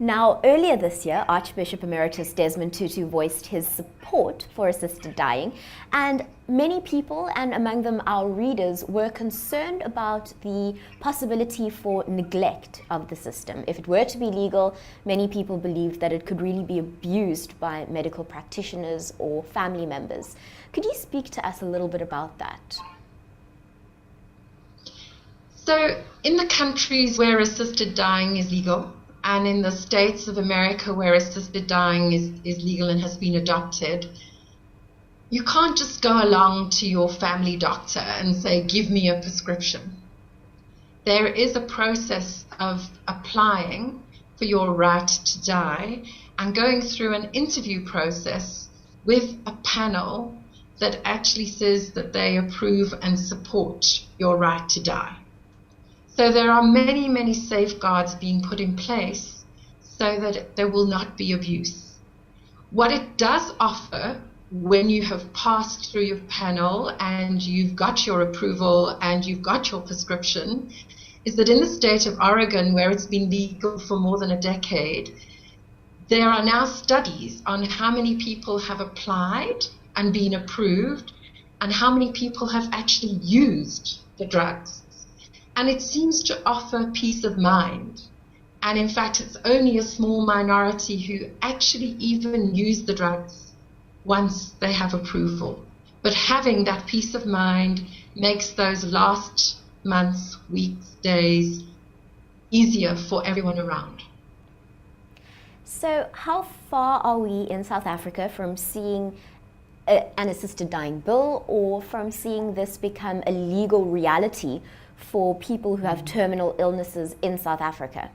Now, earlier this year, Archbishop Emeritus Desmond Tutu voiced his support for assisted dying, and many people, and among them our readers, were concerned about the possibility for neglect of the system. If it were to be legal, many people believed that it could really be abused by medical practitioners or family members. Could you speak to us a little bit about that? So, in the countries where assisted dying is legal, and in the states of America where assisted dying is legal and has been adopted, you can't just go along to your family doctor and say, give me a prescription. There is a process of applying for your right to die and going through an interview process with a panel that actually says that they approve and support your right to die. So there are many, many safeguards being put in place so that there will not be abuse. What it does offer, when you have passed through your panel and you've got your approval and you've got your prescription, is that in the state of Oregon, where it's been legal for more than a decade, there are now studies on how many people have applied and been approved and how many people have actually used the drugs. And it seems to offer peace of mind. And in fact, it's only a small minority who actually even use the drugs once they have approval. But having that peace of mind makes those last months, weeks, days easier for everyone around. So how far are we in South Africa from seeing an assisted dying bill, or from seeing this become a legal reality for people who have terminal illnesses in South Africa?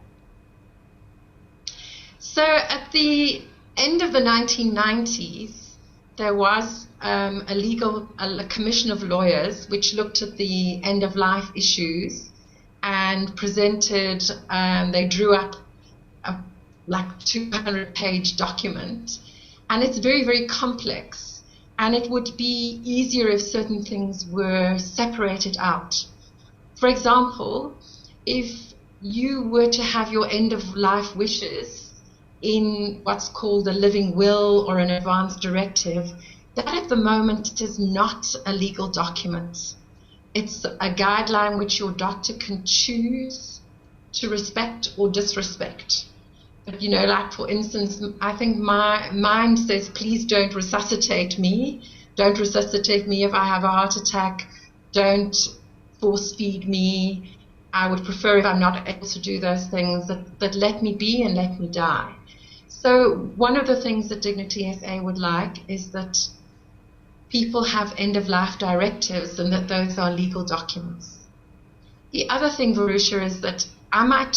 So at the end of the 1990s, there was a commission of lawyers which looked at the end-of-life issues and presented, they drew up a 200-page document. And it's very, very complex. And it would be easier if certain things were separated out. For example, if you were to have your end-of-life wishes in what's called a living will or an advance directive, that at the moment is not a legal document. It's a guideline which your doctor can choose to respect or disrespect. But, like for instance, I think mine says, please don't resuscitate me. Don't resuscitate me if I have a heart attack. Don't force feed me. I would prefer, if I'm not able to do those things, that let me be and let me die. So one of the things that Dignity SA would like is that people have end-of-life directives and that those are legal documents. The other thing, Varusha, is that I might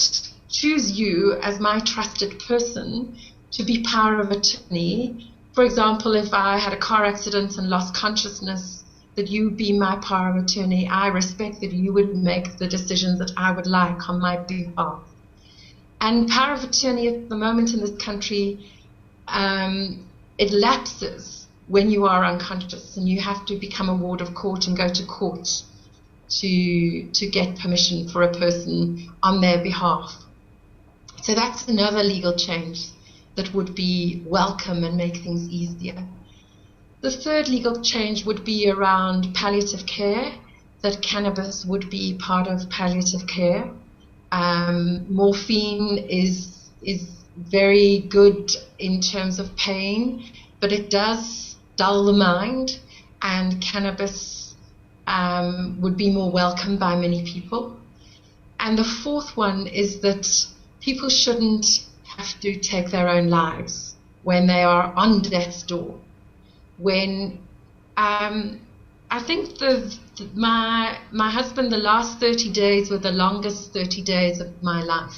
choose you as my trusted person to be power of attorney. For example, if I had a car accident and lost consciousness, that you be my power of attorney. I respect that you would make the decisions that I would like on my behalf. And power of attorney at the moment in this country, it lapses when you are unconscious and you have to become a ward of court and go to court to get permission for a person on their behalf. So that's another legal change that would be welcome and make things easier. The third legal change would be around palliative care, that cannabis would be part of palliative care. Morphine is very good in terms of pain, but it does dull the mind, and cannabis would be more welcome by many people. And the fourth one is that people shouldn't have to take their own lives when they are on death's door. When I think my husband, the last 30 days were the longest 30 days of my life,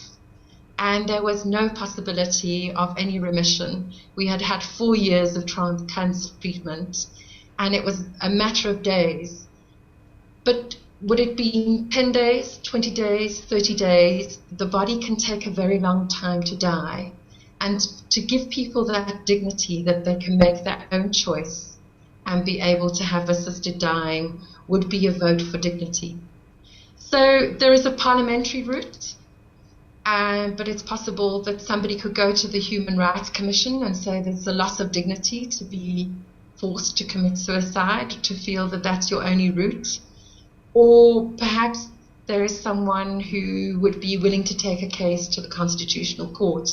and there was no possibility of any remission. We had had 4 years of cancer treatment, and it was a matter of days. But would it be 10 days, 20 days, 30 days? The body can take a very long time to die. And to give people that dignity that they can make their own choice and be able to have assisted dying would be a vote for dignity. So there is a parliamentary route, but it's possible that somebody could go to the Human Rights Commission and say there's a loss of dignity to be forced to commit suicide, to feel that that's your only route. Or perhaps there is someone who would be willing to take a case to the Constitutional Court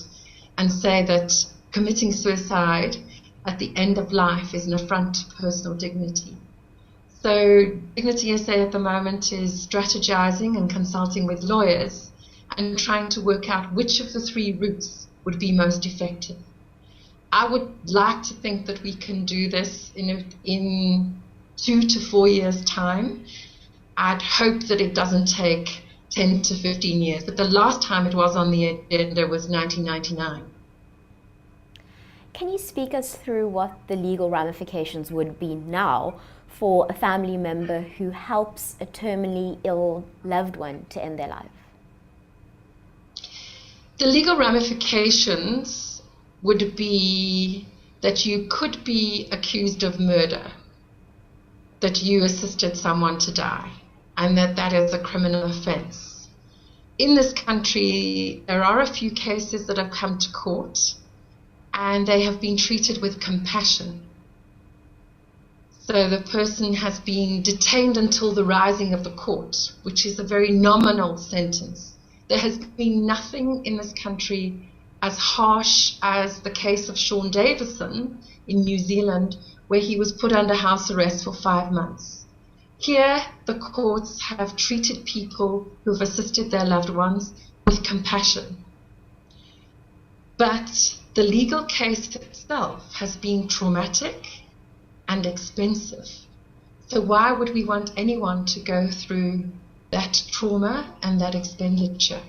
and say that committing suicide at the end of life is an affront to personal dignity. So Dignity SA at the moment is strategizing and consulting with lawyers and trying to work out which of the three routes would be most effective. I would like to think that we can do this in 2 to 4 years' time. I'd hope that it doesn't take 10 to 15 years, but the last time it was on the agenda was 1999. Can you speak us through what the legal ramifications would be now for a family member who helps a terminally ill loved one to end their life? The legal ramifications would be that you could be accused of murder, that you assisted someone to die, and that is a criminal offense. In this country, there are a few cases that have come to court, and they have been treated with compassion. So the person has been detained until the rising of the court, which is a very nominal sentence. There has been nothing in this country as harsh as the case of Sean Davison in New Zealand, where he was put under house arrest for 5 months. Here, the courts have treated people who have assisted their loved ones with compassion. But the legal case itself has been traumatic and expensive. So why would we want anyone to go through that trauma and that expenditure?